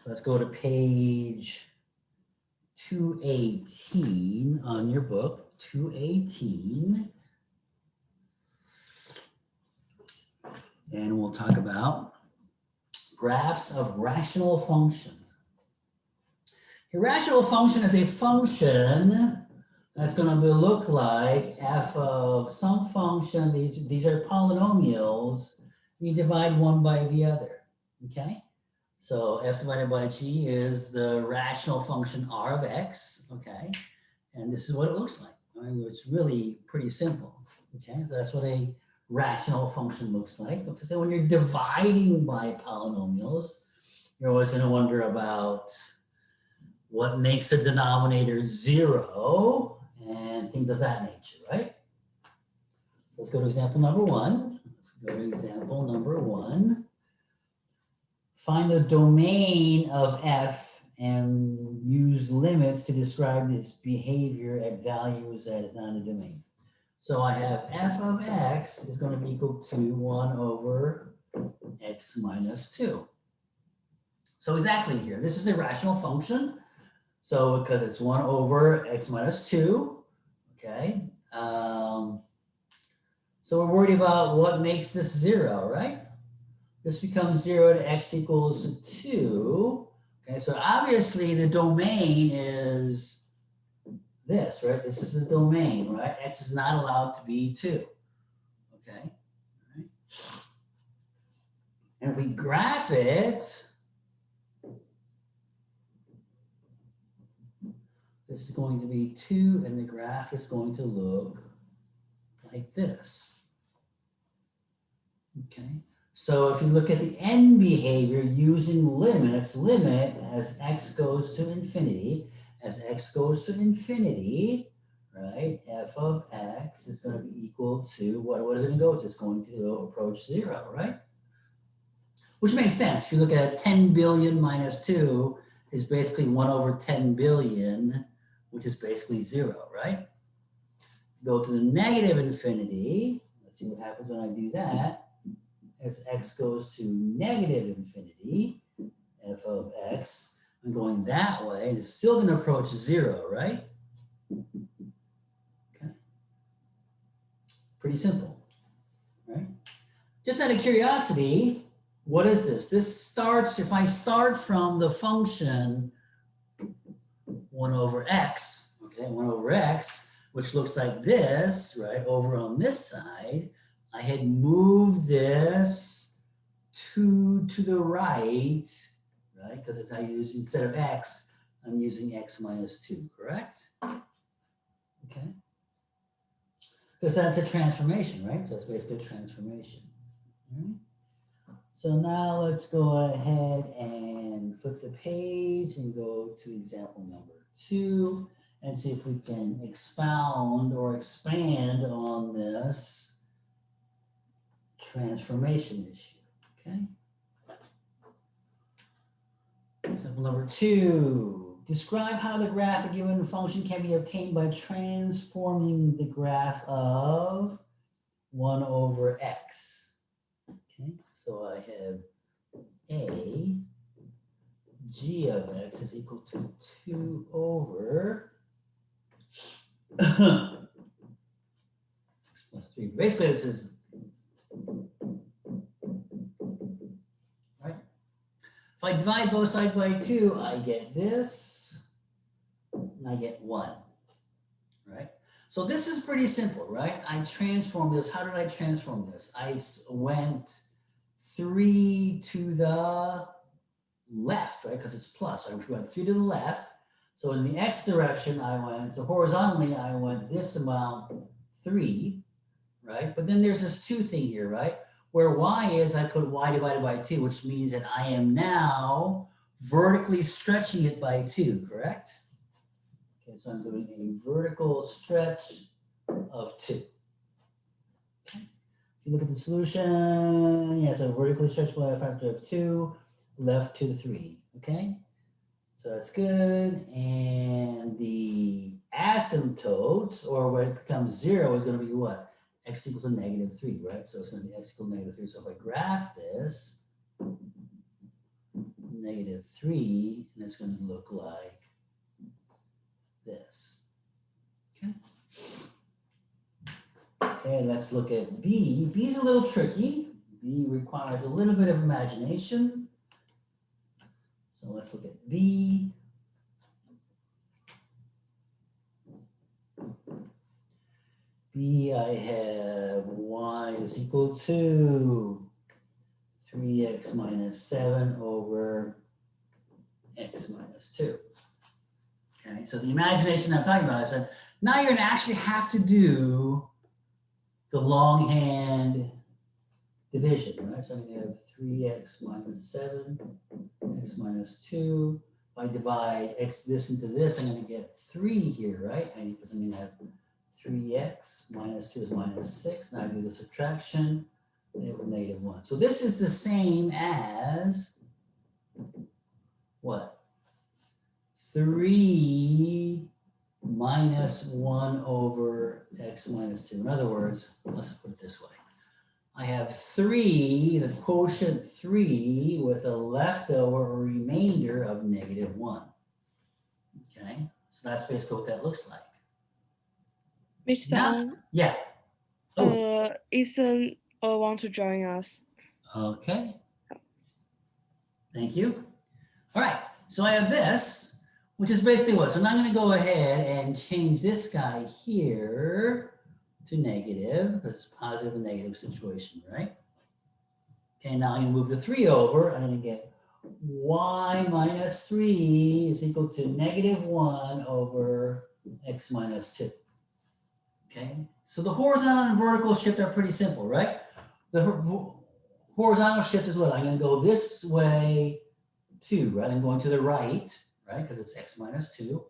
So let's go to page 218 on your book, 218. And we'll talk about graphs of rational functions. A rational function is a function that's going to look like f of some function. These are polynomials. You divide one by the other, okay? So f divided by g is the rational function r of x, okay? And this is what it looks like. Right? It's really pretty simple, okay? So that's what a rational function looks like. Okay, so when you're dividing by polynomials, you're always going to wonder about what makes the denominator 0 and things of that nature, right? So let's go to example number 1. Let's go to example number 1. Find the domain of f and use limits to describe its behavior at values that is not in the domain. So I have f of x is going to be equal to 1 over x minus 2. So exactly here, this is a rational function. So because it's 1 over x minus 2, okay? So we're worried about what makes this 0, right? This becomes 0 to x equals 2. Okay, so obviously the domain is this, right? This is the domain, right? X is not allowed to be 2, okay? All right. And if we graph it, this is going to be 2, and the graph is going to look like this, okay? So if you look at the end behavior using limits, limit as x goes to infinity, as x goes to infinity, right, f of x is going to be equal to, what is it going to go to? It's going to approach 0, right? Which makes sense. If you look at 10 billion minus 2 is basically 1 over 10 billion, which is basically 0, right? Go to the negative infinity. Let's see what happens when I do that. As x goes to negative infinity, f of x, I'm going that way, and it's still going to approach 0, right? Okay. Pretty simple, right? Just out of curiosity, what is this? This starts, if I start from the function 1 over x, okay, 1 over x, which looks like this, right, over on this side, I had moved this to the right, right? Because it's I use, instead of x, I'm using x minus 2, correct? Okay. Because that's a transformation, right? So it's basically a transformation. All right. So now let's go ahead and flip the page and go to example number 2 and see if we can expound or expand on this transformation issue, okay? Example number 2, describe how the graph of a given function can be obtained by transforming the graph of 1 over x, okay? So I have a g of x is equal to 2 over x plus 3. Basically, this is right. If I divide both sides by 2, I get this, and I get 1, right? So this is pretty simple, right? I transform this. How did I transform this? I went 3 to the left, right? Because it's plus. So I went 3 to the left. So in the x direction, I went, so horizontally, I went this amount 3, right? But then there's this 2 thing here, right? Where y is, I put y divided by 2, which means that I am now vertically stretching it by 2, correct? Okay, so I'm doing a vertical stretch of 2. Okay. If you look at the solution, yes, I vertically stretch by a factor of 2, left to the 3, okay? So that's good. And the asymptotes, or when it becomes 0, is going to be what? X equals to negative 3, right? So it's going to be x equals to negative 3. So if I graph this, -3, and it's going to look like this. Okay. Okay, let's look at B. B is a little tricky. B requires a little bit of imagination. So let's look at B. B, I have y is equal to 3x minus 7 over x minus 2. Okay, so the imagination I'm talking about is that now you're going to actually have to do the longhand division, right? So I'm going to have 3x minus 7, x minus 2. If I divide x this into this, I'm going to get 3 here, right? Because I'm going to have 3x minus 2 is minus 6. Now I do the subtraction, I have a -1. So this is the same as what? 3 minus 1 over x minus 2. In other words, let's put it this way. I have 3, the quotient 3, with a leftover or remainder of -1. Okay, so that's basically what that looks like. Mr. Now, Ong, yeah. Oh, Ethan want to join us. okay. Thank you. All right, so I have this, which is basically what? So now I'm going to go ahead and change this guy here to negative, because it's positive and negative situation, right? Okay, now I'm going to move the 3 over. I'm going to get y minus 3 is equal to -1 over x minus 2. Okay, so the horizontal and vertical shift are pretty simple, right? The horizontal shift is what? I'm going to go this way 2, right? I'm going to the right, right? Because it's x minus 2.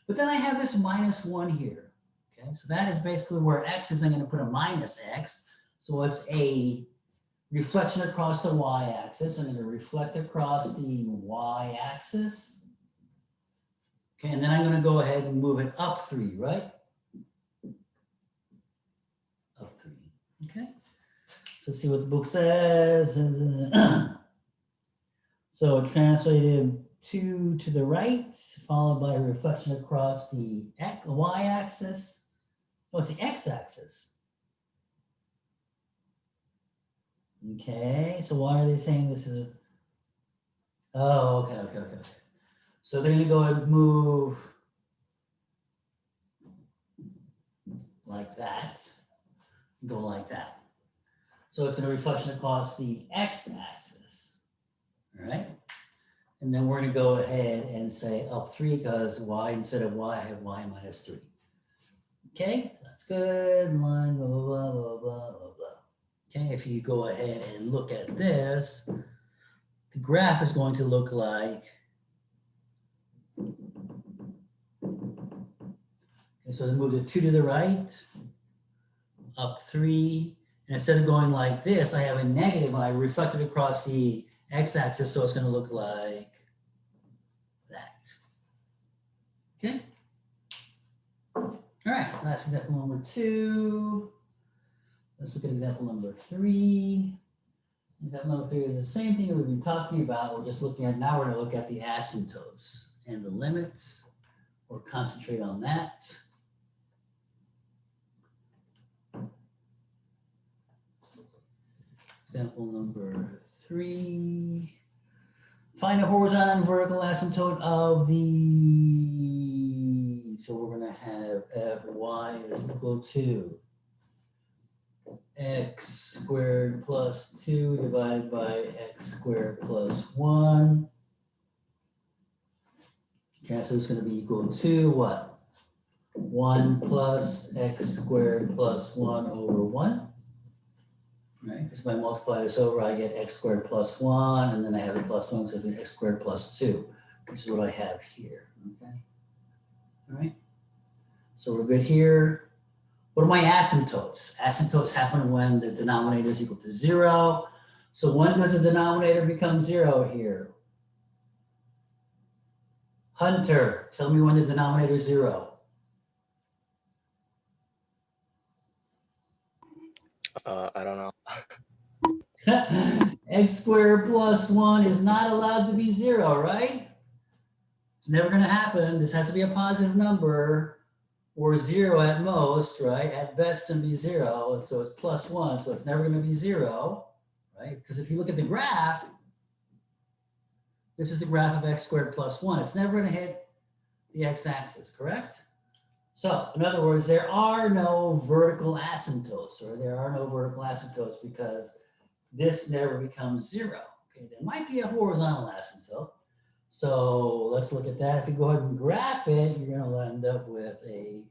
But then I have this -1 here. Okay, so that is basically where x is. I'm going to put a minus x. So it's a reflection across the y-axis. I'm going to reflect across the y-axis. Okay, and then I'm going to go ahead and move it up 3, right? Up 3. Okay. So let's see what the book says. So translated 2 to the right, followed by a reflection across the y-axis. Oh, it's the x-axis. Okay, so why are they saying this is a... Oh, okay. So they're going to go and move like that, go like that. So it's going to reflection across the x-axis, all right? And then we're going to go ahead and say up 3 because y, instead of y, I have y minus 3. Okay, so that's good. Line, blah, blah, blah, blah, blah, blah, blah. Okay, if you go ahead and look at this, the graph is going to look like, okay, so move the 2 to the right, up 3, and instead of going like this, I have a negative, I reflect it across the x-axis, so it's going to look like that. Okay. All right, that's example number 2. Let's look at example number 3. Example number 3 is the same thing that we've been talking about. We're just looking at, now we're going to look at the asymptotes and the limits. We'll concentrate on that. Example number 3. Find the horizontal and vertical asymptote of the, so we're going to have fy is equal to x squared plus 2 divided by x squared plus 1. Okay, so it's going to be equal to what? 1 plus x squared plus 1 over 1. Right, because if I multiply this over, I get x squared plus 1, and then I have a plus 1, so it's going to be x squared plus 2, which is what I have here. Okay. All right. So we're good here. What are my asymptotes? Asymptotes happen when the denominator is equal to 0. So when does the denominator become 0 here? Hunter, tell me when the denominator is 0. I don't know. X squared plus 1 is not allowed to be 0, right? It's never going to happen. This has to be a positive number or 0 at most, right? At best, it's going to be 0. So it's plus 1. So it's never going to be 0, right? Because if you look at the graph, this is the graph of x squared plus 1. It's never going to hit the x-axis, correct? So in other words, there are no vertical asymptotes, or there are no vertical asymptotes because this never becomes 0. Okay, there might be a horizontal asymptote. So let's look at that. If you go ahead and graph it, you're going to end up with a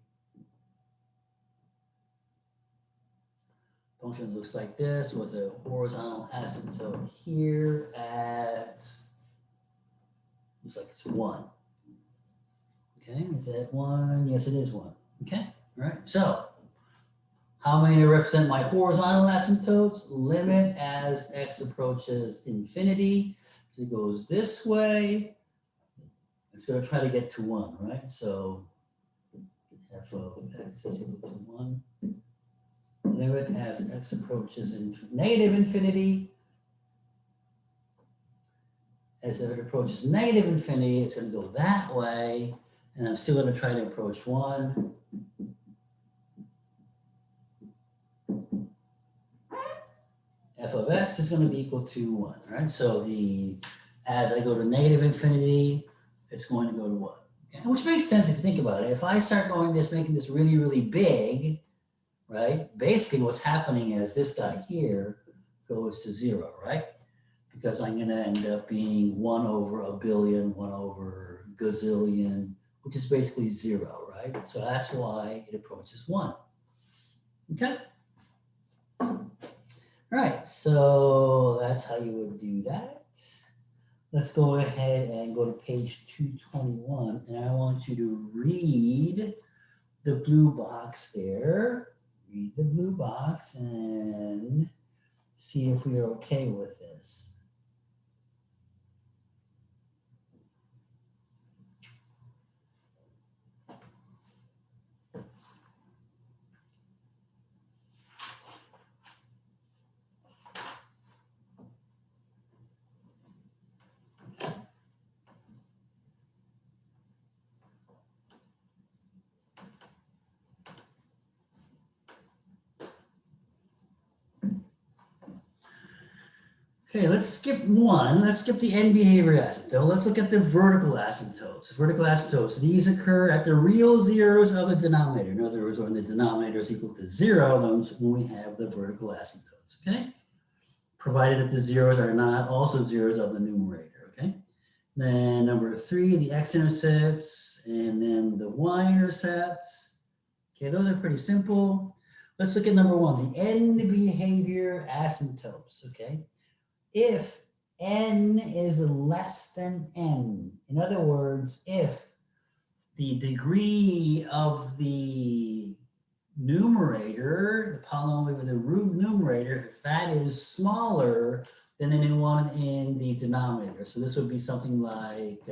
function that looks like this with a horizontal asymptote here at, looks like it's 1. Okay, is that 1? Yes, it is 1. Okay, all right. So how am I going to represent my horizontal asymptotes? Limit as x approaches infinity. So it goes this way. It's going to try to get to 1, right? So f of x is equal to 1. Limit as x approaches negative infinity. As if it approaches negative infinity, it's going to go that way. And I'm still going to try to approach 1. F of x is going to be equal to 1, right? So as I go to negative infinity, it's going to go to 1. Okay? Which makes sense if you think about it. If I start making this really, really big, right? Basically what's happening is this guy here goes to 0, right? Because I'm going to end up being 1 over a billion, 1 over gazillion, which is basically 0, right? So that's why it approaches 1. Okay? All right, so that's how you would do that. Let's go ahead and go to page 221, and I want you to read the blue box there. Read the blue box and see if we are okay with this. Okay, let's skip 1. Let's skip the end behavior asymptote. Let's look at the vertical asymptotes. Vertical asymptotes, these occur at the real zeros of the denominator. In other words, when the denominator is equal to 0, that's when we have the vertical asymptotes, okay? Provided that the zeros are not also zeros of the numerator, okay? Then number 3, the x-intercepts, and then the y-intercepts. Okay, those are pretty simple. Let's look at number 1, the end behavior asymptotes, okay? If n is less than n, in other words, if the degree of the numerator, the polynomial with the root numerator, if that is smaller than the one in the denominator. So this would be something like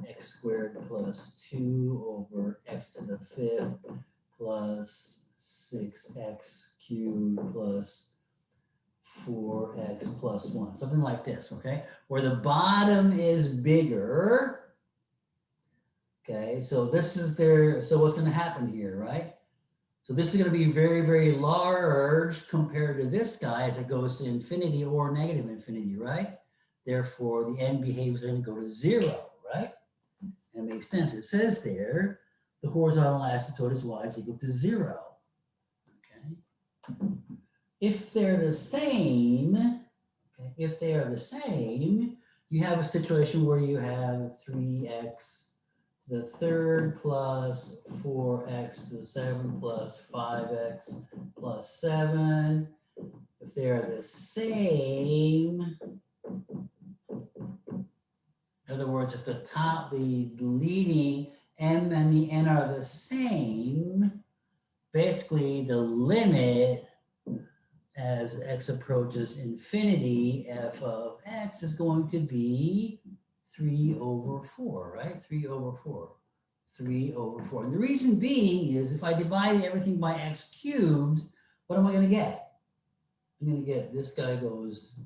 x squared plus 2 over x to the 5th plus 6x cubed plus 4x plus 1, something like this, okay? Where the bottom is bigger, okay? So this is so what's going to happen here, right? So this is going to be very, very large compared to this guy as it goes to infinity or negative infinity, right? Therefore, the end behaviors are going to go to 0, right? And it makes sense. It says there, the horizontal asymptote is y is equal to 0, okay? If they're the same, okay, if they are the same, you have a situation where you have 3x to the 3rd plus 4x to the 7th plus 5x plus 7. If they are the same, in other words, if the leading m and the n are the same, basically the limit as x approaches infinity, f of x is going to be 3 over 4, right? 3 over 4. 3 over 4. And the reason being is if I divide everything by x cubed, what am I going to get? I'm going to get this guy goes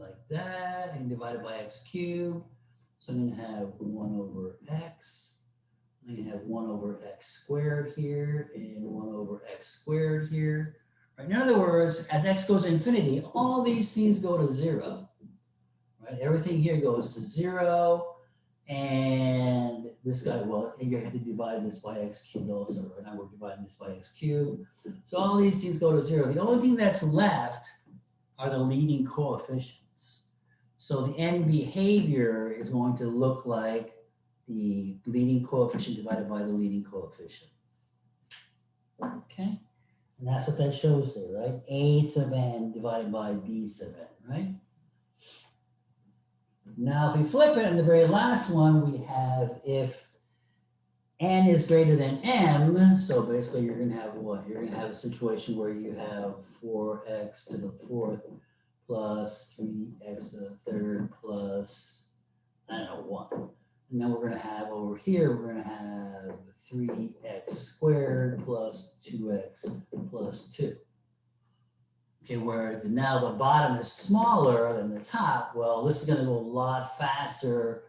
like that and divided by x cubed. So I'm going to have 1 over x. I'm going to have 1 over x squared here and 1 over x squared here. Right? In other words, as x goes to infinity, all these things go to 0. Right? Everything here goes to 0. And this guy, well, you have to divide this by x cubed also. Right now we're dividing this by x cubed. So all these things go to 0. The only thing that's left are the leading coefficients. So the end behavior is going to look like the leading coefficient divided by the leading coefficient. Okay? And that's what that shows there, right? A sub n divided by b sub n, right? Now, if we flip it, in the very last one, we have if n is greater than m, so basically you're going to have what? You're going to have a situation where you have 4x to the 4th plus 3x to the 3rd plus, I don't know, 1. And then we're going to have over here, we're going to have 3x squared plus 2x plus 2. Okay, where now the bottom is smaller than the top, well, this is going to go a lot faster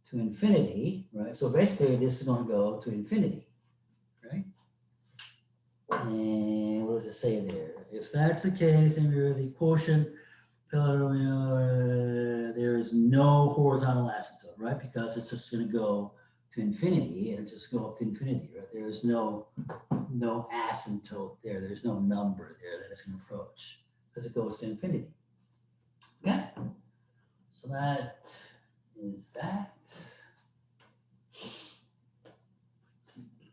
to infinity, right? So basically, this is going to go to infinity, right? And what does it say there? If that's the case, and you're the quotient, there is no horizontal asymptote, right? Because it's just going to go to infinity, and just go up to infinity, right? There is no asymptote there. There's no number there that it's going to approach because it goes to infinity. Okay, so that is that.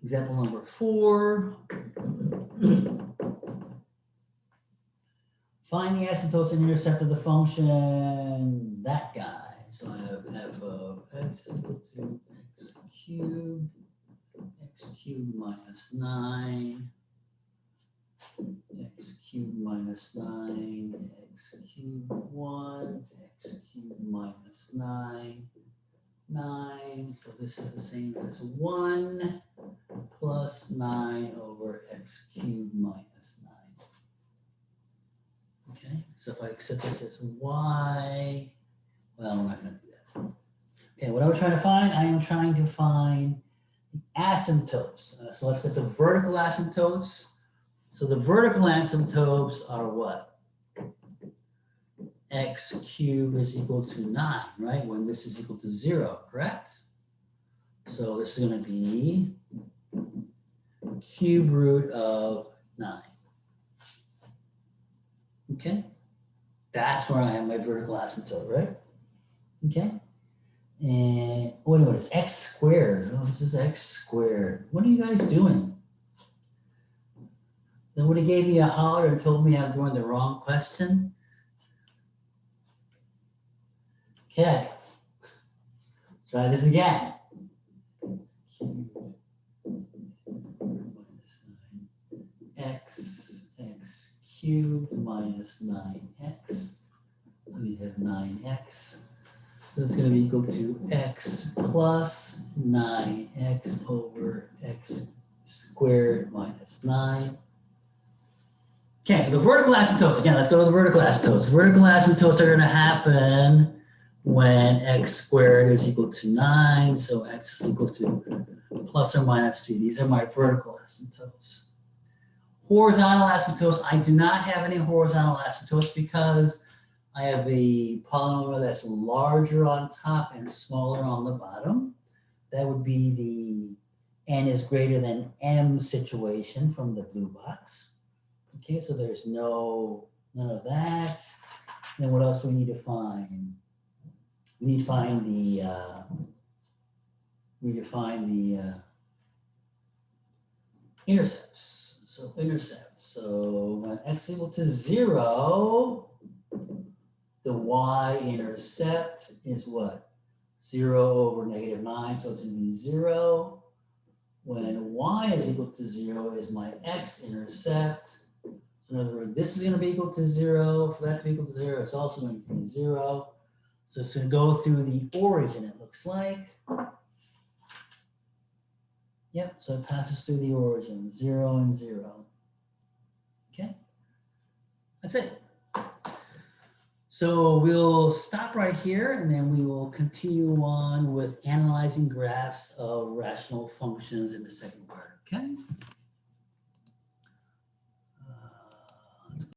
Example number 4. Find the asymptotes and intercept of the function, that guy. So I have f of x is equal to x cubed minus 9, x cubed minus 9, x cubed 1, x cubed minus 9, 9. So this is the same as 1 plus 9 over x cubed minus 9. Okay, so if I accept this as y, well, I'm not going to do that. Okay, what am I trying to find? I am trying to find the asymptotes. So let's get the vertical asymptotes. So the vertical asymptotes are what? X cubed is equal to 9, right? When this is equal to 0, correct? So this is going to be cube root of 9. Okay? That's where I have my vertical asymptote, right? Okay? And what is x squared? Oh, this is x squared. What are you guys doing? Nobody gave me a holler and told me I'm doing the wrong question. Okay. Try this again. X cubed minus 9x. So we have 9x. So it's going to be equal to x plus 9x over x squared minus 9. Okay, so the vertical asymptotes, again, let's go to the vertical asymptotes. Vertical asymptotes are going to happen when x squared is equal to 9. So x is equal to plus or minus 3. These are my vertical asymptotes. Horizontal asymptotes, I do not have any horizontal asymptotes because I have a polynomial that's larger on top and smaller on the bottom. That would be the n is greater than m situation from the blue box. Okay, so there's none of that. Then what else do we need to find? We need to find the intercepts. So intercepts. So when x is equal to 0, the y-intercept is what? 0 over negative 9, so it's going to be 0. When y is equal to 0 is my x-intercept. So in other words, this is going to be equal to 0. For that to be equal to 0, it's also going to be 0. So it's going to go through the origin, it looks like. Yep, so it passes through the origin, 0 and 0. Okay, that's it. So we'll stop right here and then we will continue on with analyzing graphs of rational functions in the second part, okay?